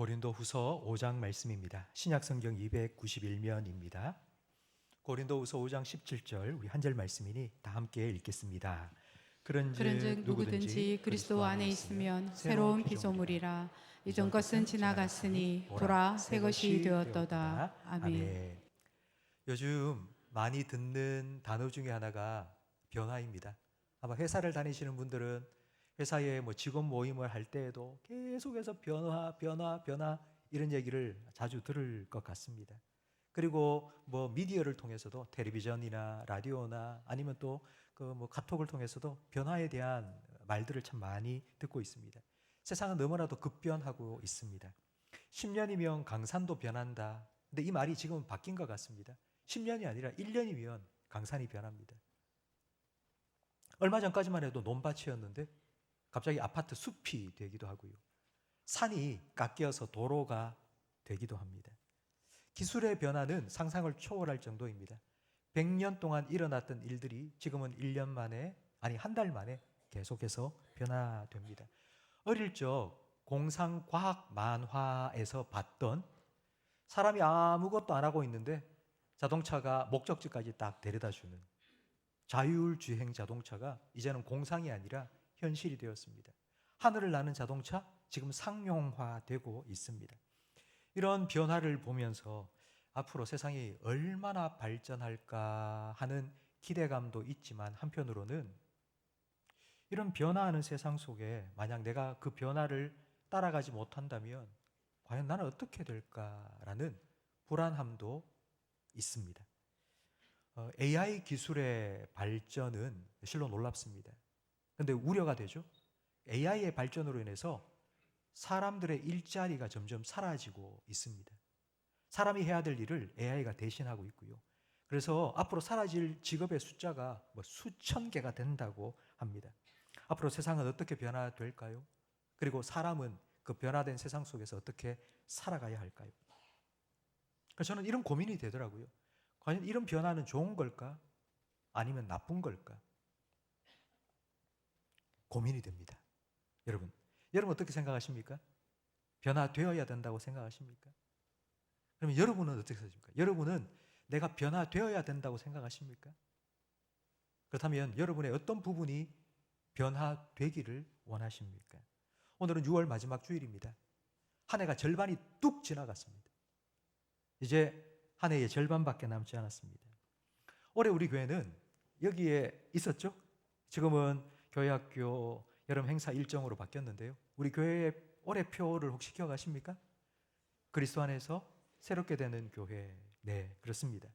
고린도후서 5장 말씀입니다. 신약성경 291면입니다. 고린도후서 5장 17절 우리 한 절 말씀이니 다 함께 읽겠습니다. 그런즉 누구든지 그리스도 안에 있으면 새로운 피조물이라. 이전 것은 지나갔으니 보라 새 것이 되었도다. 아멘. 요즘 많이 듣는 단어 중에 하나가 변화입니다. 아마 회사를 다니시는 분들은 회사에 직원 모임을 할 때에도 계속해서 변화 이런 얘기를 자주 들을 것 같습니다. 그리고 미디어를 통해서도 텔레비전이나 라디오나 아니면 또 카톡을 통해서도 변화에 대한 말들을 참 많이 듣고 있습니다. 세상은 너무나도 급변하고 있습니다. 10년이면 강산도 변한다. 근데 이 말이 지금은 바뀐 것 같습니다. 10년이 아니라 1년이면 강산이 변합니다. 얼마 전까지만 해도 논밭이었는데 갑자기 아파트 숲이 되기도 하고요. 산이 깎여서 도로가 되기도 합니다. 기술의 변화는 상상을 초월할 정도입니다. 100년 동안 일어났던 일들이 지금은 1년 만에, 아니 한 달 만에 계속해서 변화됩니다. 어릴 적 공상과학 만화에서 봤던 사람이 아무것도 안 하고 있는데 자동차가 목적지까지 딱 데려다주는 자율주행 자동차가 이제는 공상이 아니라 현실이 되었습니다. 하늘을 나는 자동차 지금 상용화되고 있습니다. 이런 변화를 보면서 앞으로 세상이 얼마나 발전할까 하는 기대감도 있지만 한편으로는 이런 변화하는 세상 속에 만약 내가 그 변화를 따라가지 못한다면 과연 나는 어떻게 될까라는 불안함도 있습니다. AI 기술의 발전은 실로 놀랍습니다. 그런데 우려가 되죠. AI의 발전으로 인해서 사람들의 일자리가 점점 사라지고 있습니다. 사람이 해야 될 일을 AI가 대신하고 있고요. 그래서 앞으로 사라질 직업의 숫자가 수천 개가 된다고 합니다. 앞으로 세상은 어떻게 변화될까요? 그리고 사람은 그 변화된 세상 속에서 어떻게 살아가야 할까요? 그래서 저는 이런 고민이 되더라고요. 과연 이런 변화는 좋은 걸까? 아니면 나쁜 걸까? 고민이 됩니다. 여러분 어떻게 생각하십니까? 변화되어야 된다고 생각하십니까? 그러면 여러분은 어떻게 생각하십니까? 여러분은 내가 변화되어야 된다고 생각하십니까? 그렇다면 여러분의 어떤 부분이 변화되기를 원하십니까? 오늘은 6월 마지막 주일입니다. 한 해가 절반이 뚝 지나갔습니다. 이제 한 해의 절반밖에 남지 않았습니다. 올해 우리 교회는 여기에 있었죠? 지금은 교회학교 여름 행사 일정으로 바뀌었는데요. 우리 교회의 올해표를 혹시 기억하십니까? 그리스도 안에서 새롭게 되는 교회. 네, 그렇습니다.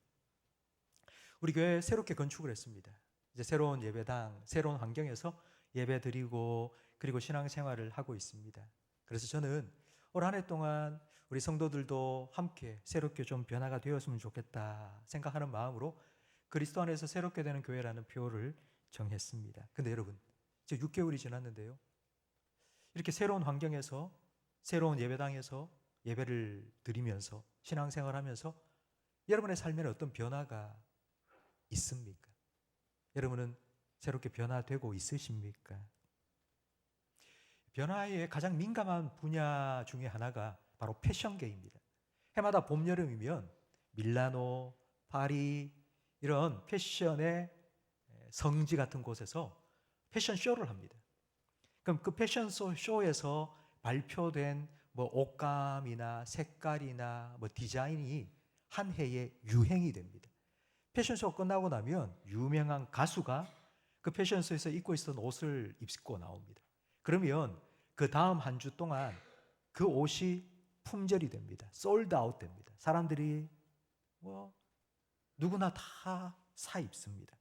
우리 교회 새롭게 건축을 했습니다. 이제 새로운 예배당, 새로운 환경에서 예배 드리고 그리고 신앙생활을 하고 있습니다. 그래서 저는 올 한 해 동안 우리 성도들도 함께 새롭게 좀 변화가 되었으면 좋겠다 생각하는 마음으로 그리스도 안에서 새롭게 되는 교회라는 표를 정했습니다. 근데 여러분, 이제 6개월이 지났는데요. 이렇게 새로운 환경에서 새로운 예배당에서 예배를 드리면서 신앙생활하면서 여러분의 삶에는 어떤 변화가 있습니까? 여러분은 새롭게 변화되고 있으십니까? 변화에 가장 민감한 분야 중에 하나가 바로 패션계입니다. 해마다 봄, 여름이면 밀라노, 파리 이런 패션의 성지 같은 곳에서 패션쇼를 합니다. 그럼 그 패션쇼에서 발표된 옷감이나 색깔이나 디자인이 한 해의 유행이 됩니다. 패션쇼 끝나고 나면 유명한 가수가 그 패션쇼에서 입고 있었던 옷을 입고 나옵니다. 그러면 그 다음 한 주 동안 그 옷이 품절이 됩니다. 솔드 아웃 됩니다. 사람들이 누구나 다 사 입습니다.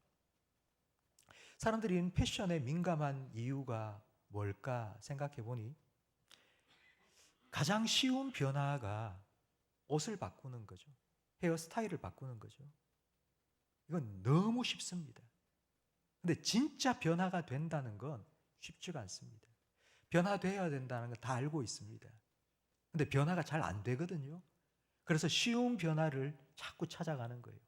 사람들이 패션에 민감한 이유가 뭘까 생각해 보니 가장 쉬운 변화가 옷을 바꾸는 거죠. 헤어스타일을 바꾸는 거죠. 이건 너무 쉽습니다. 근데 진짜 변화가 된다는 건 쉽지가 않습니다. 변화되어야 된다는 건 다 알고 있습니다. 근데 변화가 잘 안 되거든요. 그래서 쉬운 변화를 자꾸 찾아가는 거예요.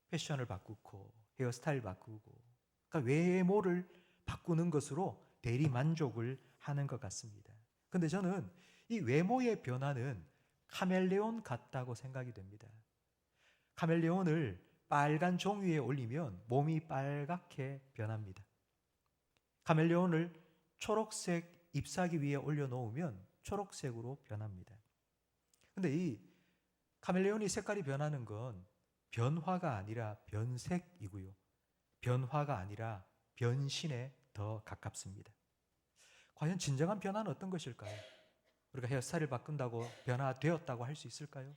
패션을 바꾸고 헤어스타일 바꾸고 그러니까 외모를 바꾸는 것으로 대리 만족을 하는 것 같습니다. 근데 저는 이 외모의 변화는 카멜레온 같다고 생각이 됩니다. 카멜레온을 빨간 종 위에 올리면 몸이 빨갛게 변합니다. 카멜레온을 초록색 잎사귀 위에 올려놓으면 초록색으로 변합니다. 근데 이 카멜레온이 색깔이 변하는 건 변화가 아니라 변색이고요. 변화가 아니라 변신에 더 가깝습니다. 과연 진정한 변화는 어떤 것일까요? 우리가 헤어스타일을 바꾼다고 변화되었다고 할 수 있을까요?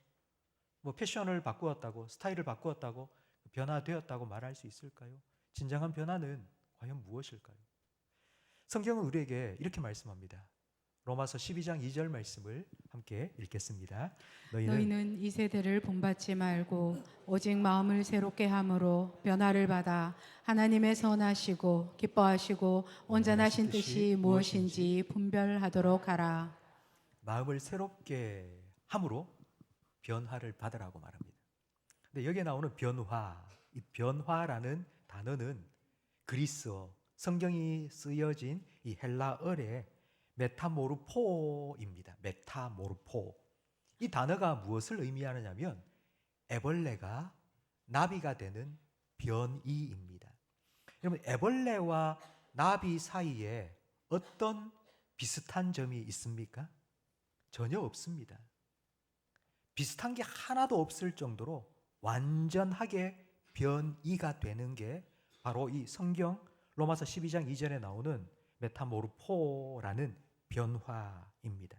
뭐 패션을 바꾸었다고, 스타일을 바꾸었다고 변화되었다고 말할 수 있을까요? 진정한 변화는 과연 무엇일까요? 성경은 우리에게 이렇게 말씀합니다. 로마서 12장 2절 말씀을 함께 읽겠습니다. 너희는 이 세대를 본받지 말고 오직 마음을 새롭게 함으로 변화를 받아 하나님의 선하시고 기뻐하시고 온전하신 뜻이 무엇인지 분별하도록 하라. 마음을 새롭게 함으로 변화를 받으라고 말합니다. 근데 여기에 나오는 변화, 이 변화라는 단어는 그리스어, 성경이 쓰여진 이 헬라어의 메타모르포입니다. 메타모르포. 이 단어가 무엇을 의미하느냐면 애벌레가 나비가 되는 변이입니다. 여러분, 애벌레와 나비 사이에 어떤 비슷한 점이 있습니까? 전혀 없습니다. 비슷한 게 하나도 없을 정도로 완전하게 변이가 되는 게 바로 이 성경 로마서 12장 2절에 나오는 메타모르포라는 변화입니다.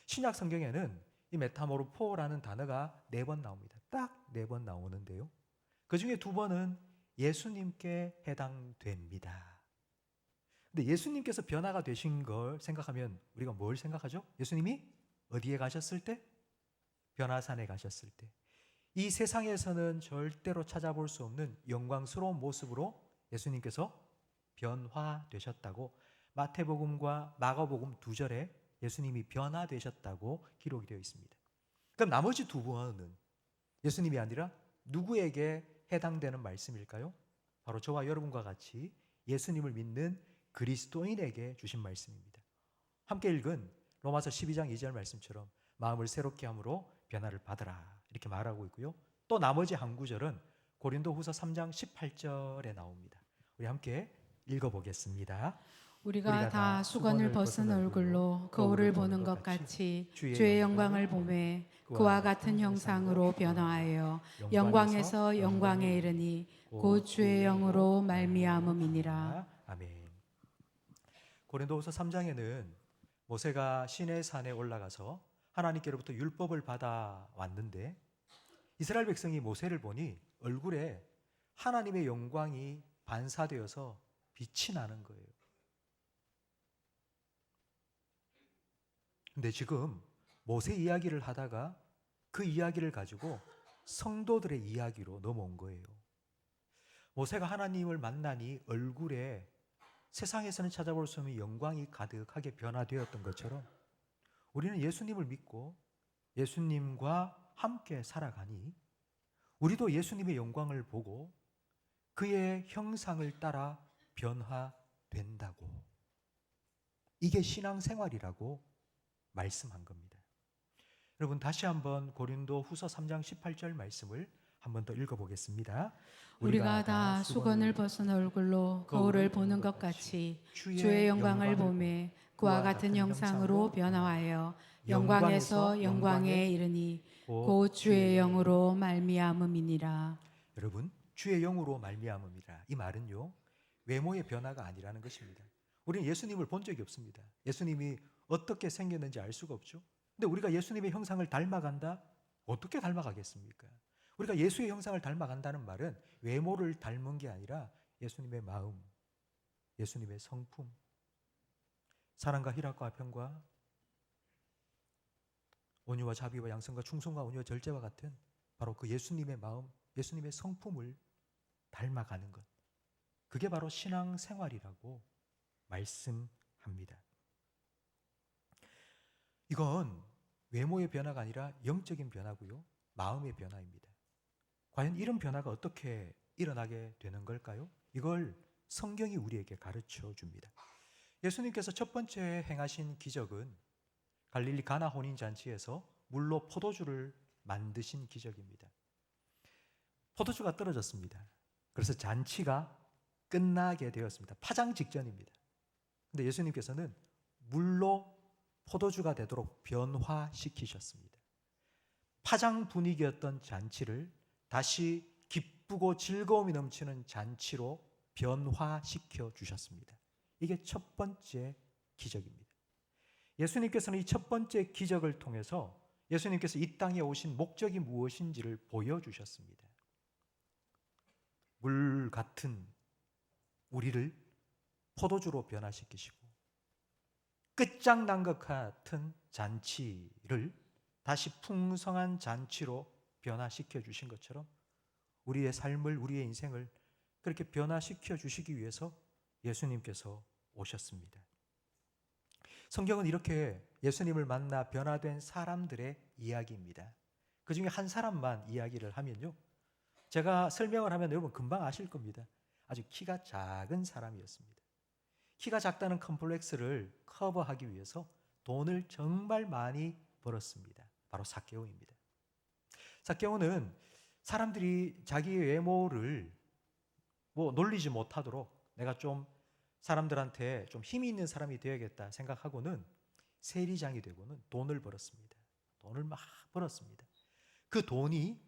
신약 성경에는 이 메타모르포라는 단어가 4번 나옵니다. 딱 4번 나오는데요. 그 중에 2번은 예수님께 해당됩니다. 근데 예수님께서 변화가 되신 걸 생각하면 우리가 뭘 생각하죠? 예수님이 어디에 가셨을 때? 변화산에 가셨을 때. 이 세상에서는 절대로 찾아볼 수 없는 영광스러운 모습으로 예수님께서 변화되셨다고 마태복음과 마가복음 2절에 예수님이 변화되셨다고 기록이 되어 있습니다. 그럼 나머지 2번은 예수님이 아니라 누구에게 해당되는 말씀일까요? 바로 저와 여러분과 같이 예수님을 믿는 그리스도인에게 주신 말씀입니다. 함께 읽은 로마서 12장 2절 말씀처럼 마음을 새롭게 함으로 변화를 받으라 이렇게 말하고 있고요. 또 나머지 한 구절은 고린도후서 3장 18절에 나옵니다. 우리 함께 읽어보겠습니다. 우리가 다 수건을 벗은 얼굴로 거울을 보는 것 같이 주의 영광을 보매 그와 같은 형상으로 변화하여 영광에서 영광에 이르니 곧 주의 영으로 말미암음이니라. 아멘. 고린도후서 3장에는 모세가 시내산에 올라가서 하나님께로부터 율법을 받아 왔는데 이스라엘 백성이 모세를 보니 얼굴에 하나님의 영광이 반사되어서 빛이 나는 거예요. 근데 지금 모세 이야기를 하다가 그 이야기를 가지고 성도들의 이야기로 넘어온 거예요. 모세가 하나님을 만나니 얼굴에 세상에서는 찾아볼 수 없는 영광이 가득하게 변화되었던 것처럼 우리는 예수님을 믿고 예수님과 함께 살아가니 우리도 예수님의 영광을 보고 그의 형상을 따라 변화된다고. 이게 신앙생활이라고 말씀한 겁니다. 여러분 다시 한번 고린도후서 3장 18절 말씀을 한 번 더 읽어보겠습니다. 우리가 다 수건을 벗은 얼굴로 거울을 보는 것 같이 주의 영광을 보매 그와 같은 형상으로 변화하여 영광에서 영광에 이르니 곧 주의 영으로 말미암음이니라. 여러분 주의 영으로 말미암음이라 이 말은요 외모의 변화가 아니라는 것입니다. 우리는 예수님을 본 적이 없습니다. 예수님이 어떻게 생겼는지 알 수가 없죠. 근데 우리가 예수님의 형상을 닮아간다? 어떻게 닮아가겠습니까? 우리가 예수의 형상을 닮아간다는 말은 외모를 닮은 게 아니라 예수님의 마음, 예수님의 성품, 사랑과 희락과 화평과 온유와 자비와 양선과 충성과 온유와 절제와 같은 바로 그 예수님의 마음, 예수님의 성품을 닮아가는 것. 그게 바로 신앙생활이라고 말씀합니다. 이건 외모의 변화가 아니라 영적인 변화고요. 마음의 변화입니다. 과연 이런 변화가 어떻게 일어나게 되는 걸까요? 이걸 성경이 우리에게 가르쳐 줍니다. 예수님께서 첫 번째 행하신 기적은 갈릴리 가나 혼인 잔치에서 물로 포도주를 만드신 기적입니다. 포도주가 떨어졌습니다. 그래서 잔치가 끝나게 되었습니다. 파장 직전입니다. 근데 예수님께서는 물로 포도주가 되도록 변화시키셨습니다. 파장 분위기였던 잔치를 다시 기쁘고 즐거움이 넘치는 잔치로 변화시켜 주셨습니다. 이게 첫 번째 기적입니다. 예수님께서는 이 첫 번째 기적을 통해서 예수님께서 이 땅에 오신 목적이 무엇인지를 보여주셨습니다. 물 같은 우리를 포도주로 변화시키시고 끝장난 것 같은 잔치를 다시 풍성한 잔치로 변화시켜 주신 것처럼 우리의 삶을, 우리의 인생을 그렇게 변화시켜 주시기 위해서 예수님께서 오셨습니다. 성경은 이렇게 예수님을 만나 변화된 사람들의 이야기입니다. 그 중에 한 사람만 이야기를 하면요, 제가 설명을 하면 여러분 금방 아실 겁니다. 아주 키가 작은 사람이었습니다. 키가 작다는 컴플렉스를 커버하기 위해서 돈을 정말 많이 벌었습니다. 바로 삭개오입니다. 삭개오는 사람들이 자기의 외모를 놀리지 못하도록 내가 좀 사람들한테 좀 힘이 있는 사람이 되어야겠다 생각하고는 세리장이 되고는 돈을 벌었습니다. 돈을 막 벌었습니다. 그 돈이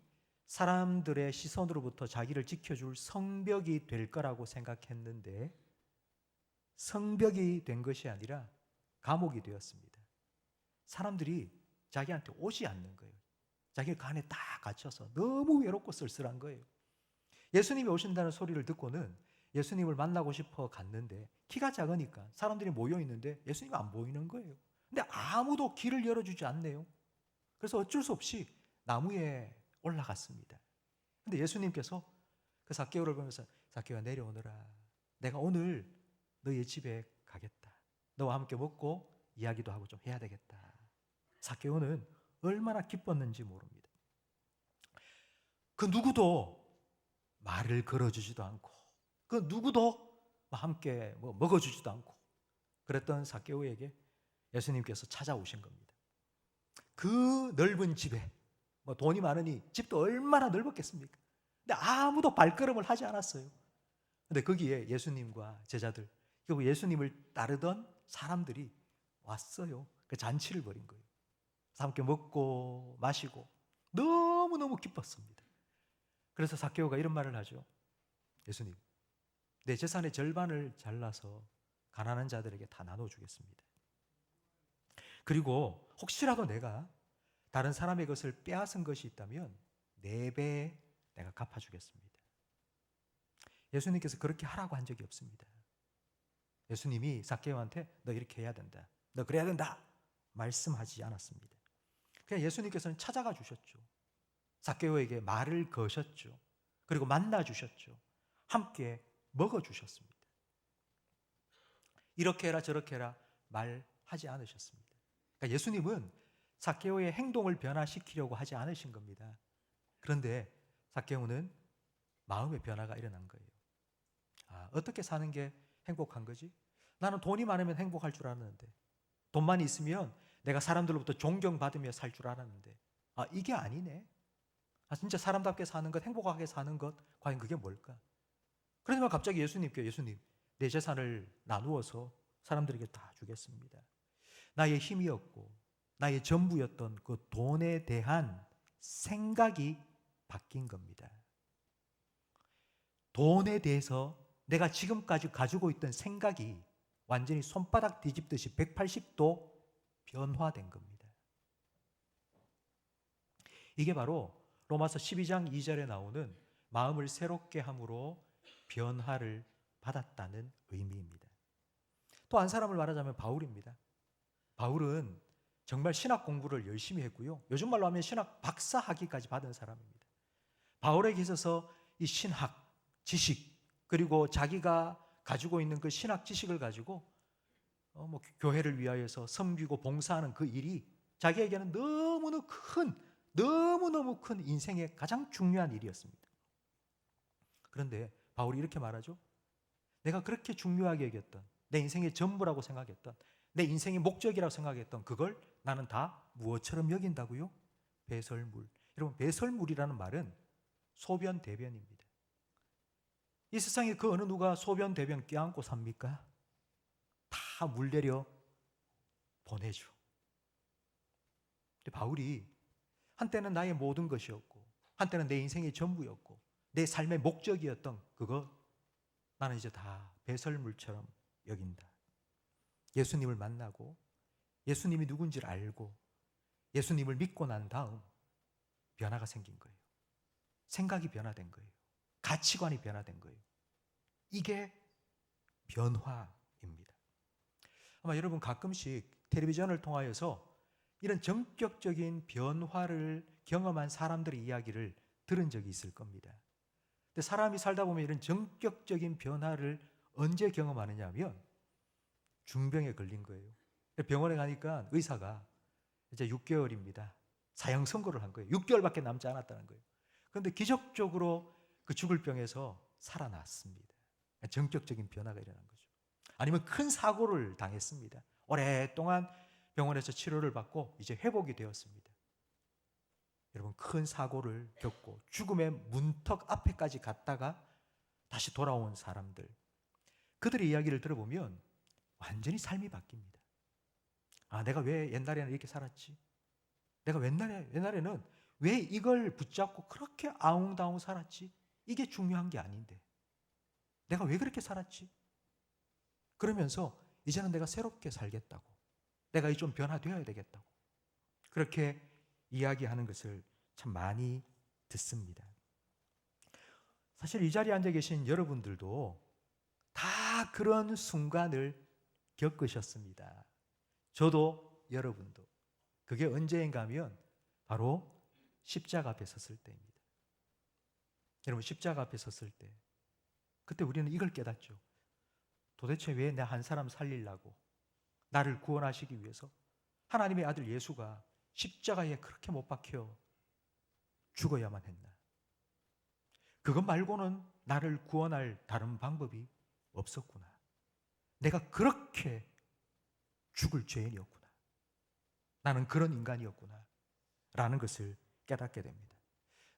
사람들의 시선으로부터 자기를 지켜줄 성벽이 될 거라고 생각했는데 성벽이 된 것이 아니라 감옥이 되었습니다. 사람들이 자기한테 오지 않는 거예요. 자기가 그 안에 딱 갇혀서 너무 외롭고 쓸쓸한 거예요. 예수님이 오신다는 소리를 듣고는 예수님을 만나고 싶어 갔는데 키가 작으니까 사람들이 모여 있는데 예수님이 안 보이는 거예요. 근데 아무도 길을 열어주지 않네요. 그래서 어쩔 수 없이 나무에 올라갔습니다. 근데 예수님께서 그 삭개오를 보면서 삭개오야 내려오너라. 내가 오늘 너의 집에 가겠다. 너와 함께 먹고 이야기도 하고 좀 해야 되겠다. 삭개오는 얼마나 기뻤는지 모릅니다. 그 누구도 말을 걸어주지도 않고 그 누구도 함께 먹어주지도 않고 그랬던 삭개오에게 예수님께서 찾아오신 겁니다. 그 넓은 집에 돈이 많으니 집도 얼마나 넓었겠습니까? 근데 아무도 발걸음을 하지 않았어요. 근데 거기에 예수님과 제자들, 결국 예수님을 따르던 사람들이 왔어요. 그 잔치를 벌인 거예요. 함께 먹고 마시고 너무너무 기뻤습니다. 그래서 삭개오가 이런 말을 하죠. 예수님, 내 재산의 절반을 잘라서 가난한 자들에게 다 나눠주겠습니다. 그리고 혹시라도 내가 다른 사람의 것을 빼앗은 것이 있다면 4배 내가 갚아주겠습니다. 예수님께서 그렇게 하라고 한 적이 없습니다. 예수님이 삭개오한테 너 이렇게 해야 된다, 너 그래야 된다 말씀하지 않았습니다. 그냥 예수님께서는 찾아가 주셨죠. 삭개오에게 말을 거셨죠. 그리고 만나 주셨죠. 함께 먹어 주셨습니다. 이렇게 해라 저렇게 해라 말하지 않으셨습니다. 그러니까 예수님은 삭개오의 행동을 변화시키려고 하지 않으신 겁니다. 그런데 삭개오는 마음의 변화가 일어난 거예요. 어떻게 사는 게 행복한 거지? 나는 돈이 많으면 행복할 줄 알았는데, 돈만 있으면 내가 사람들로부터 존경받으며 살 줄 알았는데, 이게 아니네. 진짜 사람답게 사는 것, 행복하게 사는 것, 과연 그게 뭘까? 그러지만 갑자기 예수님께 예수님, 내 재산을 나누어서 사람들에게 다 주겠습니다. 나의 힘이었고 나의 전부였던 그 돈에 대한 생각이 바뀐 겁니다. 돈에 대해서 내가 지금까지 가지고 있던 생각이 완전히 손바닥 뒤집듯이 180도 변화된 겁니다. 이게 바로 로마서 12장 2절에 나오는 마음을 새롭게 함으로 변화를 받았다는 의미입니다. 또 한 사람을 말하자면 바울입니다. 바울은 정말 신학 공부를 열심히 했고요. 요즘 말로 하면 신학 박사 학위까지 받은 사람입니다. 바울에게 있어서 이 신학, 지식, 그리고 자기가 가지고 있는 그 신학 지식을 가지고 교회를 위하여서 섬기고 봉사하는 그 일이 자기에게는 너무너무 큰 인생의 가장 중요한 일이었습니다. 그런데 바울이 이렇게 말하죠. 내가 그렇게 중요하게 여겼던, 내 인생의 전부라고 생각했던, 내 인생의 목적이라고 생각했던 그걸 나는 다 무엇처럼 여긴다고요? 배설물. 여러분, 배설물이라는 말은 소변, 대변입니다. 이 세상에 그 어느 누가 소변, 대변 껴안고 삽니까? 다 물 내려 보내죠. 근데 바울이 한때는 나의 모든 것이었고, 한때는 내 인생의 전부였고, 내 삶의 목적이었던 그거 나는 이제 다 배설물처럼 여긴다. 예수님을 만나고 예수님이 누군지를 알고 예수님을 믿고 난 다음 변화가 생긴 거예요. 생각이 변화된 거예요. 가치관이 변화된 거예요. 이게 변화입니다. 아마 여러분 가끔씩 텔레비전을 통하여서 이런 전격적인 변화를 경험한 사람들의 이야기를 들은 적이 있을 겁니다. 근데 사람이 살다 보면 이런 전격적인 변화를 언제 경험하느냐 하면 중병에 걸린 거예요. 병원에 가니까 의사가 이제 6개월입니다. 사형 선고를 한 거예요. 6개월밖에 남지 않았다는 거예요. 그런데 기적적으로 그 죽을 병에서 살아났습니다. 전격적인 변화가 일어난 거죠. 아니면 큰 사고를 당했습니다. 오랫동안 병원에서 치료를 받고 이제 회복이 되었습니다. 여러분, 큰 사고를 겪고 죽음의 문턱 앞에까지 갔다가 다시 돌아온 사람들, 그들의 이야기를 들어보면 완전히 삶이 바뀝니다. 아, 내가 왜 옛날에는 이렇게 살았지? 내가 옛날에는 왜 이걸 붙잡고 그렇게 아웅다웅 살았지? 이게 중요한 게 아닌데 내가 왜 그렇게 살았지? 그러면서 이제는 내가 새롭게 살겠다고, 내가 좀 변화되어야 되겠다고 그렇게 이야기하는 것을 참 많이 듣습니다. 사실 이 자리에 앉아 계신 여러분들도 다 그런 순간을 겪으셨습니다. 저도 여러분도. 그게 언제인가 하면 바로 십자가 앞에 섰을 때입니다. 여러분, 십자가 앞에 섰을 때 그때 우리는 이걸 깨닫죠. 도대체 왜 내 한 사람 살리려고, 나를 구원하시기 위해서 하나님의 아들 예수가 십자가에 그렇게 못 박혀 죽어야만 했나? 그것 말고는 나를 구원할 다른 방법이 없었구나. 내가 그렇게 죽을 죄인이었구나. 나는 그런 인간이었구나. 라는 것을 깨닫게 됩니다.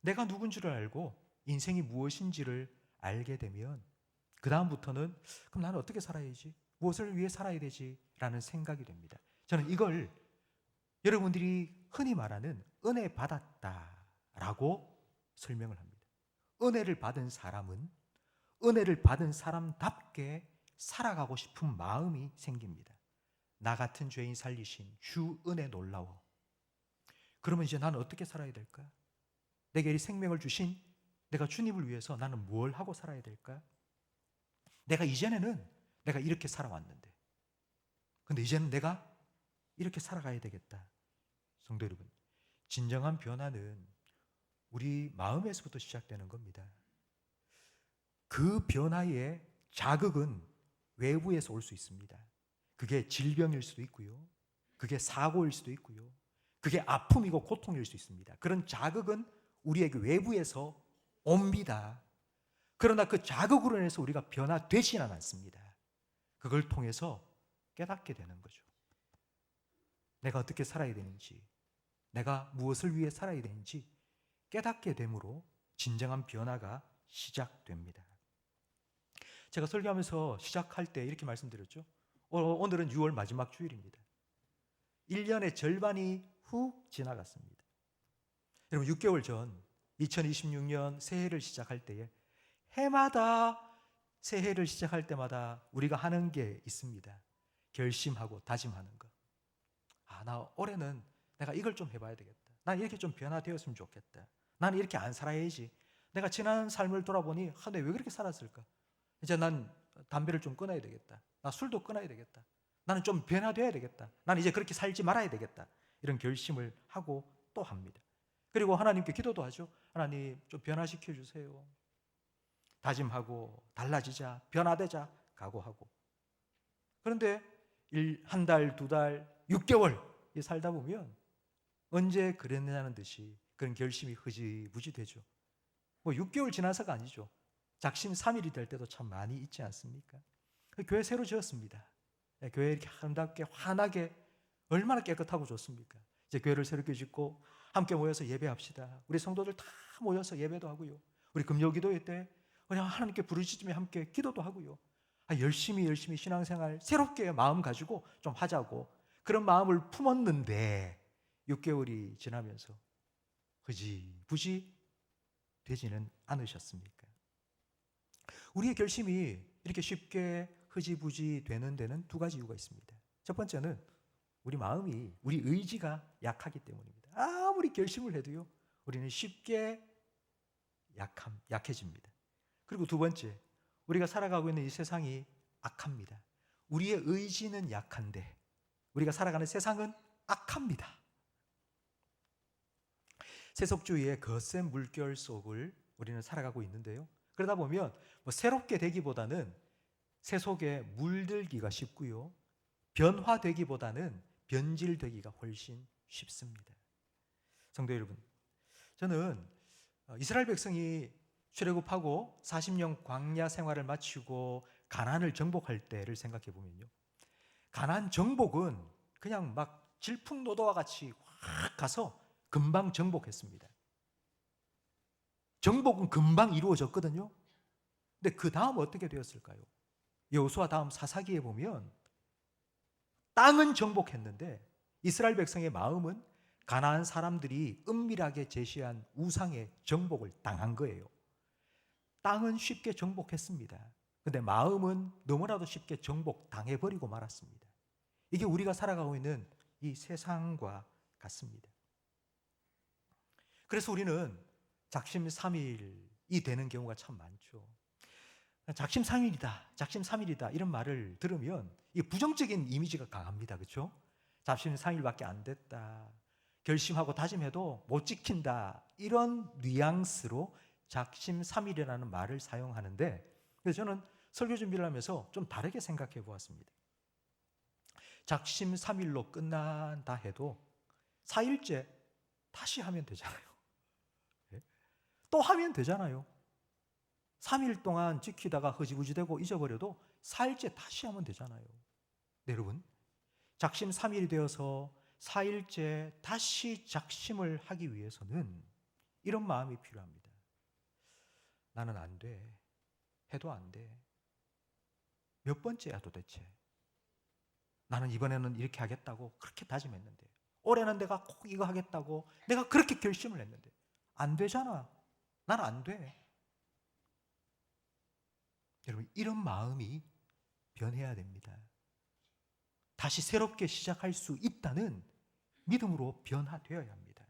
내가 누군지를 알고 인생이 무엇인지를 알게 되면 그 다음부터는 그럼 나는 어떻게 살아야지? 무엇을 위해 살아야 되지? 라는 생각이 됩니다. 저는 이걸 여러분들이 흔히 말하는 은혜 받았다라고 설명을 합니다. 은혜를 받은 사람은 은혜를 받은 사람답게 살아가고 싶은 마음이 생깁니다. 나 같은 죄인 살리신 주 은혜 놀라워. 그러면 이제 나는 어떻게 살아야 될까? 내게 이 생명을 주신 내가 주님을 위해서 나는 뭘 하고 살아야 될까? 내가 이전에는 내가 이렇게 살아왔는데 근데 이제는 내가 이렇게 살아가야 되겠다. 성도 여러분, 진정한 변화는 우리 마음에서부터 시작되는 겁니다. 그 변화의 자극은 외부에서 올 수 있습니다. 그게 질병일 수도 있고요. 그게 사고일 수도 있고요. 그게 아픔이고 고통일 수 있습니다. 그런 자극은 우리에게 외부에서 옵니다. 그러나 그 자극으로 인해서 우리가 변화되지는 않습니다. 그걸 통해서 깨닫게 되는 거죠. 내가 어떻게 살아야 되는지, 내가 무엇을 위해 살아야 되는지 깨닫게 됨으로 진정한 변화가 시작됩니다. 제가 설교하면서 시작할 때 이렇게 말씀드렸죠. 오늘은 6월 마지막 주일입니다. 1년의 절반이 훅 지나갔습니다. 여러분, 6개월 전 2026년 새해를 시작할 때에 해마다 새해를 시작할 때마다 우리가 하는 게 있습니다. 결심하고 다짐하는 거. 아, 나 올해는 내가 이걸 좀 해봐야 되겠다. 난 이렇게 좀 변화되었으면 좋겠다. 나는 이렇게 안 살아야지. 내가 지난 삶을 돌아보니 내가 왜 그렇게 살았을까? 이제 난 담배를 좀 끊어야 되겠다. 나 술도 끊어야 되겠다. 나는 좀 변화되어야 되겠다. 나는 이제 그렇게 살지 말아야 되겠다. 이런 결심을 하고 또 합니다. 그리고 하나님께 기도도 하죠. 하나님, 좀 변화시켜 주세요. 다짐하고 달라지자, 변화되자 각오하고. 그런데 한 달, 두 달, 6개월 살다 보면 언제 그랬느냐는 듯이 그런 결심이 흐지부지 되죠. 6개월 지나서가 아니죠. 작심 3일이 될 때도 참 많이 있지 않습니까? 교회 새로 지었습니다. 교회 이렇게 아름답게 환하게 얼마나 깨끗하고 좋습니까? 이제 교회를 새롭게 짓고 함께 모여서 예배합시다. 우리 성도들 다 모여서 예배도 하고요. 우리 금요기도회 때 그냥 하나님께 부르짖으며 함께 기도도 하고요. 열심히 신앙생활 새롭게 마음 가지고 좀 하자고 그런 마음을 품었는데 6개월이 지나면서 흐지부지 되지는 않으셨습니까? 우리의 결심이 이렇게 쉽게 흐지부지 되는 데는 두 가지 이유가 있습니다. 첫 번째는 우리 마음이, 우리 의지가 약하기 때문입니다. 아무리 결심을 해도요, 우리는 쉽게 약해집니다. 그리고 두 번째, 우리가 살아가고 있는 이 세상이 악합니다. 우리의 의지는 약한데 우리가 살아가는 세상은 악합니다. 세속주의의 거센 물결 속을 우리는 살아가고 있는데요. 그러다 보면 새롭게 되기보다는 세속에 물들기가 쉽고요. 변화되기보다는 변질되기가 훨씬 쉽습니다. 성도 여러분, 저는 이스라엘 백성이 출애굽하고 40년 광야 생활을 마치고 가나안을 정복할 때를 생각해 보면요. 가나안 정복은 그냥 막 질풍노도와 같이 확 가서 금방 정복했습니다. 정복은 금방 이루어졌거든요. 근데 그 다음 어떻게 되었을까요? 여호수아 다음 사사기에 보면 땅은 정복했는데 이스라엘 백성의 마음은 가나안 사람들이 은밀하게 제시한 우상의 정복을 당한 거예요. 땅은 쉽게 정복했습니다. 근데 마음은 너무나도 쉽게 정복당해버리고 말았습니다. 이게 우리가 살아가고 있는 이 세상과 같습니다. 그래서 우리는 작심삼일이 되는 경우가 참 많죠. 작심삼일이다 이런 말을 들으면 이 부정적인 이미지가 강합니다. 그렇죠? 작심삼일밖에 안 됐다, 결심하고 다짐해도 못 지킨다, 이런 뉘앙스로 작심삼일이라는 말을 사용하는데, 그래서 저는 설교 준비를 하면서 좀 다르게 생각해 보았습니다. 작심삼일로 끝난다 해도 4일째 다시 하면 되잖아요. 또 하면 되잖아요. 3일 동안 지키다가 흐지부지되고 잊어버려도 4일째 다시 하면 되잖아요. 네, 여러분, 작심삼일이 되어서 4일째 다시 작심을 하기 위해서는 이런 마음이 필요합니다. 나는 안 돼. 해도 안 돼. 몇 번째야 도대체? 나는 이번에는 이렇게 하겠다고 그렇게 다짐했는데, 올해는 내가 꼭 이거 하겠다고 내가 그렇게 결심을 했는데 안 되잖아. 난 안 돼. 여러분, 이런 마음이 변해야 됩니다. 다시 새롭게 시작할 수 있다는 믿음으로 변화되어야 합니다.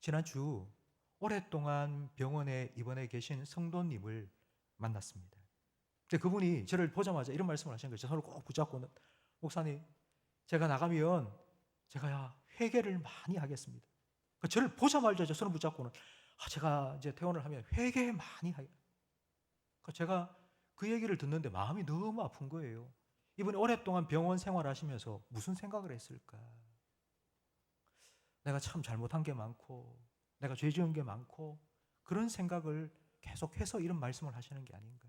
지난주 오랫동안 병원에 입원해 계신 성도님을 만났습니다. 근데 그분이 저를 보자마자 이런 말씀을 하시는 거예요. 손을 꼭 붙잡고는, 목사님, 제가 나가면 제가 회개를 많이 하겠습니다. 저를 보자마자 제 손을 붙잡고는, 제가 이제 퇴원을 하면 회개 많이 하겠다. 제가 그 얘기를 듣는데 마음이 너무 아픈 거예요. 이분이 오랫동안 병원 생활하시면서 무슨 생각을 했을까? 내가 참 잘못한 게 많고 내가 죄 지은 게 많고 그런 생각을 계속해서 이런 말씀을 하시는 게 아닌가.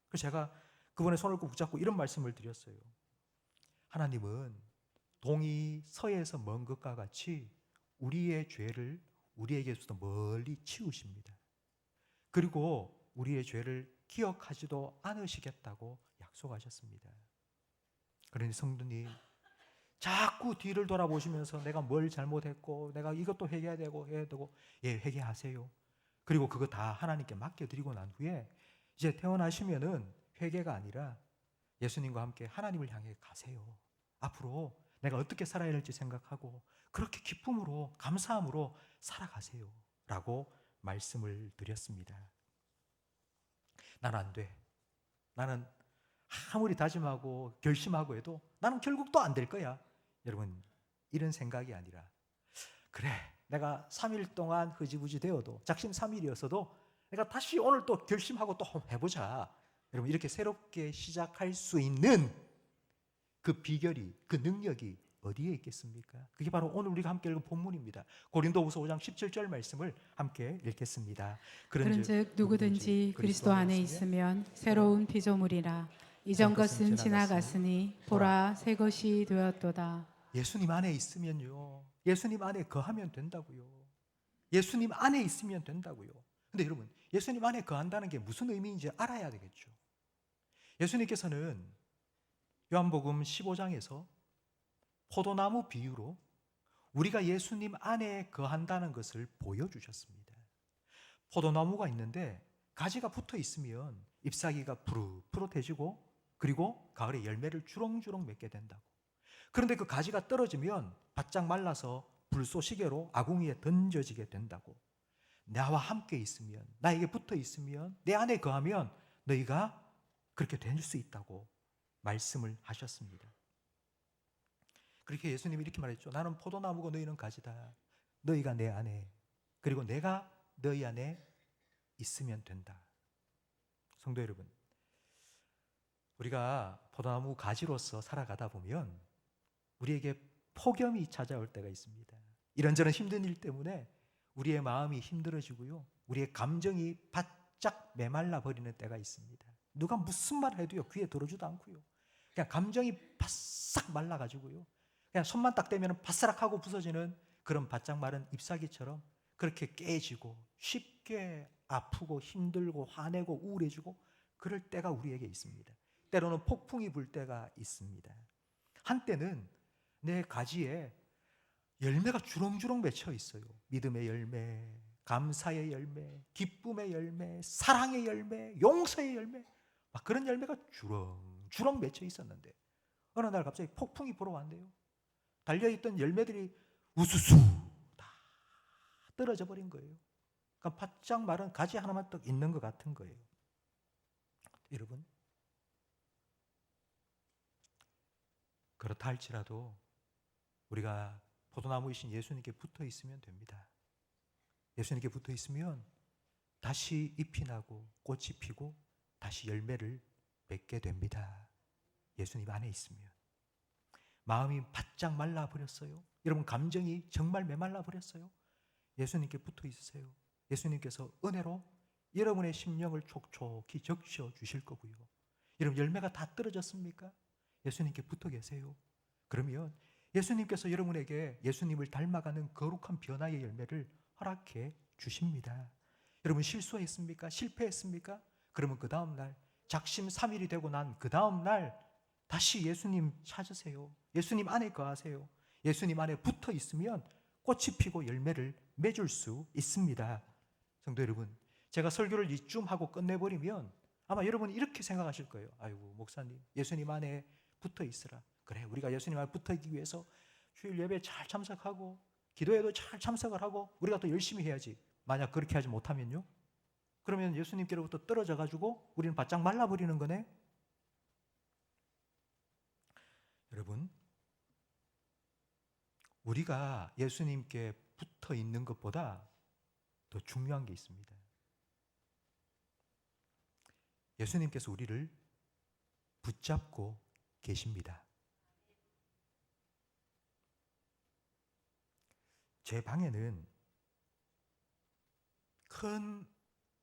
그래서 제가 그분의 손을 꼭 붙잡고 이런 말씀을 드렸어요. 하나님은 동이 서에서 먼 것과 같이 우리의 죄를 우리에게서도 멀리 치우십니다. 그리고 우리의 죄를 기억하지도 않으시겠다고 약속하셨습니다. 그러니 성도님, 자꾸 뒤를 돌아보시면서 내가 뭘 잘못했고 내가 이것도 회개해야 되고 회개하세요. 그리고 그거 다 하나님께 맡겨드리고 난 후에 이제 퇴원하시면은 회개가 아니라 예수님과 함께 하나님을 향해 가세요. 앞으로 내가 어떻게 살아야 할지 생각하고 그렇게 기쁨으로 감사함으로 살아가세요 라고 말씀을 드렸습니다. 난 안 돼. 나는 아무리 다짐하고 결심하고 해도 나는 결국 또 안 될 거야. 여러분, 이런 생각이 아니라, 그래, 내가 3일 동안 흐지부지 되어도, 작심 3일이었어도 내가 다시 오늘 또 결심하고 또 해보자. 여러분, 이렇게 새롭게 시작할 수 있는 그 비결이, 그 능력이 어디에 있겠습니까? 그게 바로 오늘 우리가 함께 읽은 본문입니다. 고린도후서 5장 17절 말씀을 함께 읽겠습니다. 그런즉 누구든지 그리스도 안에 있으면 새로운 피조물이라. 이전 것은 지나갔으니 보라 새 것이 되었도다. 예수님 안에 있으면요, 예수님 안에 거하면 된다고요. 예수님 안에 있으면 된다고요. 근데 여러분, 예수님 안에 거한다는 게 무슨 의미인지 알아야 되겠죠. 예수님께서는 요한복음 15장에서 포도나무 비유로 우리가 예수님 안에 거한다는 것을 보여주셨습니다. 포도나무가 있는데 가지가 붙어 있으면 잎사귀가 푸릇푸릇해지고 그리고 가을에 열매를 주렁주렁 맺게 된다고. 그런데 그 가지가 떨어지면 바짝 말라서 불쏘시개로 아궁이에 던져지게 된다고. 나와 함께 있으면, 나에게 붙어 있으면, 내 안에 거하면 너희가 그렇게 될 수 있다고 말씀을 하셨습니다. 그렇게 예수님이 이렇게 말했죠. 나는 포도나무고 너희는 가지다. 너희가 내 안에, 그리고 내가 너희 안에 있으면 된다. 성도 여러분, 우리가 포도나무 가지로서 살아가다 보면 우리에게 폭염이 찾아올 때가 있습니다. 이런저런 힘든 일 때문에 우리의 마음이 힘들어지고요, 우리의 감정이 바짝 메말라 버리는 때가 있습니다. 누가 무슨 말 해도요 귀에 들어주도 않고요, 그냥 감정이 바싹 말라가지고요, 그냥 손만 딱 대면 바스락하고 부서지는 그런 바짝 마른 잎사귀처럼 그렇게 깨지고 쉽게 아프고 힘들고 화내고 우울해지고 그럴 때가 우리에게 있습니다. 때로는 폭풍이 불 때가 있습니다. 한때는 내 가지에 열매가 주렁주렁 맺혀 있어요. 믿음의 열매, 감사의 열매, 기쁨의 열매, 사랑의 열매, 용서의 열매, 막 그런 열매가 주렁주렁 맺혀 있었는데 어느 날 갑자기 폭풍이 불어왔네요. 달려있던 열매들이 우수수 다 떨어져 버린 거예요. 그러니까 바짝 마른 가지 하나만 딱 있는 것 같은 거예요. 여러분, 그렇다 할지라도 우리가 포도나무이신 예수님께 붙어 있으면 됩니다. 예수님께 붙어 있으면 다시 잎이 나고 꽃이 피고 다시 열매를 맺게 됩니다. 예수님 안에 있으면. 마음이 바짝 말라버렸어요. 여러분, 감정이 정말 메말라버렸어요. 예수님께 붙어 있으세요. 예수님께서 은혜로 여러분의 심령을 촉촉히 적셔 주실 거고요. 여러분, 열매가 다 떨어졌습니까? 예수님께 붙어 계세요. 그러면 예수님께서 여러분에게 예수님을 닮아가는 거룩한 변화의 열매를 허락해 주십니다. 여러분, 실수했습니까? 실패했습니까? 그러면 그 다음날 작심삼일이 되고 난 그 다음날 다시 예수님 찾으세요. 예수님 안에 거하세요. 예수님 안에 붙어 있으면 꽃이 피고 열매를 맺을 수 있습니다. 성도 여러분, 제가 설교를 이쯤 하고 끝내버리면 아마 여러분이 이렇게 생각하실 거예요. 아이고, 목사님, 예수님 안에 붙어 있으라. 그래, 우리가 예수님 안에 붙어 있기 위해서 주일 예배에 잘 참석하고 기도에도 잘 참석을 하고 우리가 또 열심히 해야지. 만약 그렇게 하지 못하면요, 그러면 예수님께로부터 떨어져 가지고 우리는 바짝 말라버리는 거네. 여러분, 우리가 예수님께 붙어 있는 것보다 더 중요한 게 있습니다. 예수님께서 우리를 붙잡고 계십니다. 제 방에는 큰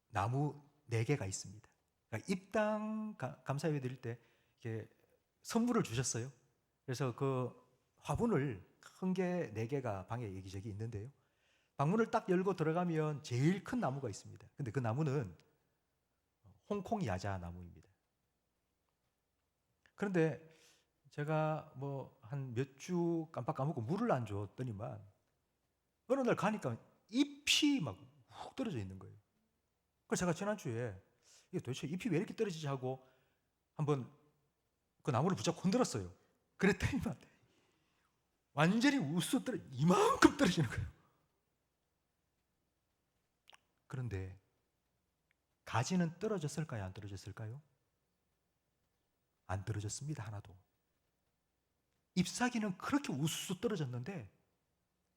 나무 4개가 있습니다. 그러니까 입당 감사예배 드릴 때 이렇게 선물을 주셨어요. 그래서 그 화분을 큰 게 4개가 방에 여기저기 있는데요, 방문을 딱 열고 들어가면 제일 큰 나무가 있습니다. 근데 그 나무는 홍콩 야자 나무입니다. 그런데 제가 뭐 한 몇 주 깜빡 까먹고 물을 안 줬더니만 어느 날 가니까 잎이 막 훅 떨어져 있는 거예요. 그래서 제가 지난주에 이게 도대체 잎이 왜 이렇게 떨어지지 하고 한번 그 나무를 붙잡고 흔들었어요. 그랬더니만 완전히 우수 떨어 이만큼 떨어지는 거예요. 그런데 가지는 떨어졌을까요? 안 떨어졌을까요? 안 떨어졌습니다. 하나도. 잎사귀는 그렇게 우수수 떨어졌는데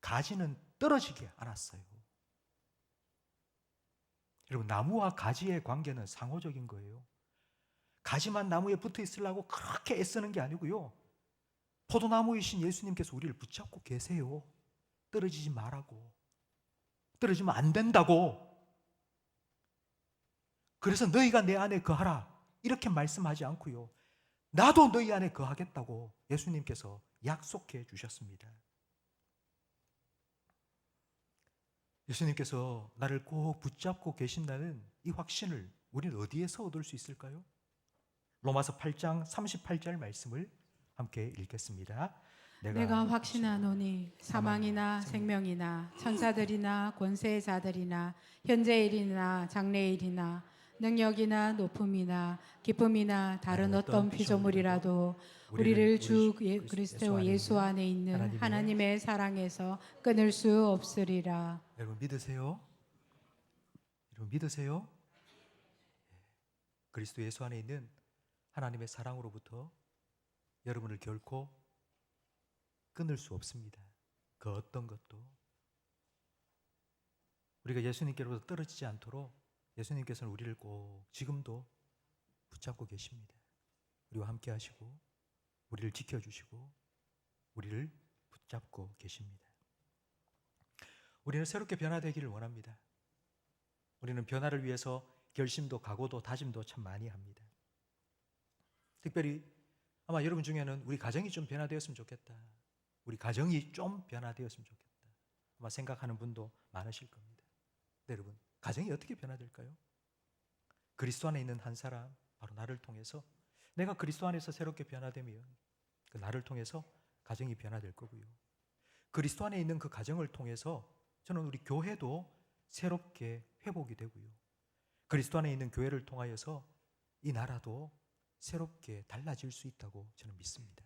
가지는 떨어지지 않았어요. 여러분, 나무와 가지의 관계는 상호적인 거예요. 가지만 나무에 붙어 있으려고 그렇게 애쓰는 게 아니고요, 포도나무이신 예수님께서 우리를 붙잡고 계세요. 떨어지지 말라고. 떨어지면 안 된다고. 그래서 너희가 내 안에 거하라 이렇게 말씀하지 않고요, 나도 너희 안에 거하겠다고 예수님께서 약속해 주셨습니다. 예수님께서 나를 꼭 붙잡고 계신다는 이 확신을 우리는 어디에서 얻을 수 있을까요? 로마서 8장 38절 말씀을 함께 읽겠습니다. 내가 확신하노니 사망이나 생명이나 천사들이나 권세의 자들이나 현재일이나 장래일이나 능력이나 높음이나 기쁨이나 다른 어떤 피조물이라도 우리를 주 그리스도 예수 안에 있는 하나님의 사랑에서 끊을 수 없으리라. 여러분 믿으세요? 여러분 믿으세요? 그리스도 예수 안에 있는 하나님의 사랑으로부터 여러분을 결코 끊을 수 없습니다. 그 어떤 것도. 우리가 예수님께로부터 떨어지지 않도록 예수님께서는 우리를 꼭 지금도 붙잡고 계십니다. 우리와 함께 하시고 우리를 지켜주시고 우리를 붙잡고 계십니다. 우리는 새롭게 변화되기를 원합니다. 우리는 변화를 위해서 결심도 각오도 다짐도 참 많이 합니다. 특별히 아마 여러분 중에는 우리 가정이 좀 변화되었으면 좋겠다. 우리 가정이 좀 변화되었으면 좋겠다. 아마 생각하는 분도 많으실 겁니다. 네, 여러분, 가정이 어떻게 변화될까요? 그리스도 안에 있는 한 사람, 바로 나를 통해서 내가 그리스도 안에서 새롭게 변화되면 그 나를 통해서 가정이 변화될 거고요. 그리스도 안에 있는 그 가정을 통해서 저는 우리 교회도 새롭게 회복이 되고요. 그리스도 안에 있는 교회를 통하여서 이 나라도 새롭게 달라질 수 있다고 저는 믿습니다.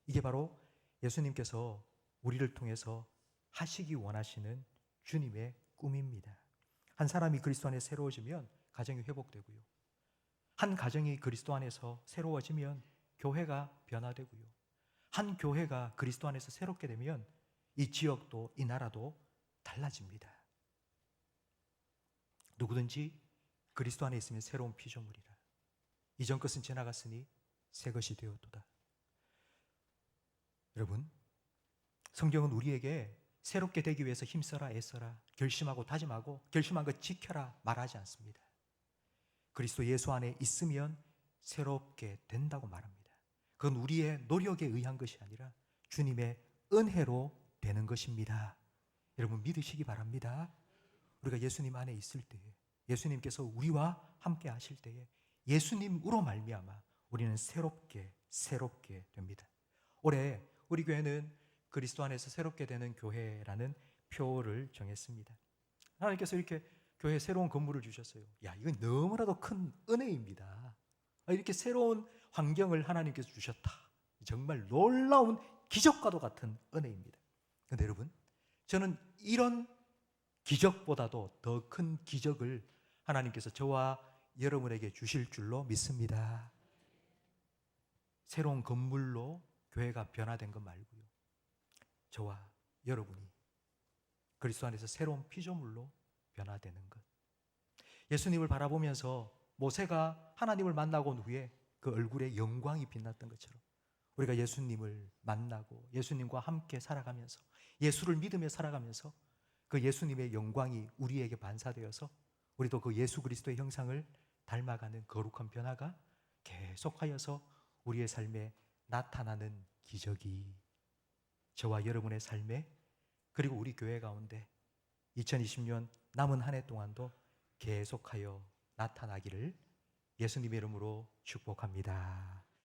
이게 바로 예수님께서 우리를 통해서 하시기 원하시는 주님의 꿈입니다. 한 사람이 그리스도 안에 새로워지면 가정이 회복되고요. 한 가정이 그리스도 안에서 새로워지면 교회가 변화되고요. 한 교회가 그리스도 안에서 새롭게 되면 이 지역도 이 나라도 달라집니다. 누구든지 그리스도 안에 있으면 새로운 피조물이라. 이전 것은 지나갔으니 새 것이 되었도다. 여러분, 성경은 우리에게 새롭게 되기 위해서 힘써라, 애써라, 결심하고 다짐하고 결심한 것 지켜라 말하지 않습니다. 그리스도 예수 안에 있으면 새롭게 된다고 말합니다. 그건 우리의 노력에 의한 것이 아니라 주님의 은혜로 되는 것입니다. 여러분 믿으시기 바랍니다. 우리가 예수님 안에 있을 때에, 예수님께서 우리와 함께 하실 때에 예수님으로 말미암아 우리는 새롭게 됩니다. 올해 우리 교회는 그리스도 안에서 새롭게 되는 교회라는 표를 정했습니다. 하나님께서 이렇게 교회에 새로운 건물을 주셨어요. 야, 이건 너무나도 큰 은혜입니다. 이렇게 새로운 환경을 하나님께서 주셨다. 정말 놀라운 기적과도 같은 은혜입니다. 그런데 여러분, 저는 이런 기적보다도 더 큰 기적을 하나님께서 저와 여러분에게 주실 줄로 믿습니다. 새로운 건물로 교회가 변화된 것 말고요. 저와 여러분이 그리스도 안에서 새로운 피조물로 변화되는 것. 예수님을 바라보면서 모세가 하나님을 만나고 온 후에 그 얼굴에 영광이 빛났던 것처럼 우리가 예수님을 만나고 예수님과 함께 살아가면서 예수를 믿으며 살아가면서 그 예수님의 영광이 우리에게 반사되어서 우리도 그 예수 그리스도의 형상을 닮아가는 거룩한 변화가 계속하여서 우리의 삶에 나타나는 기적이 저와 여러분의 삶에 그리고 우리 교회 가운데 2020년 남은 한 해 동안도 계속하여 나타나기를 예수님의 이름으로 축복합니다.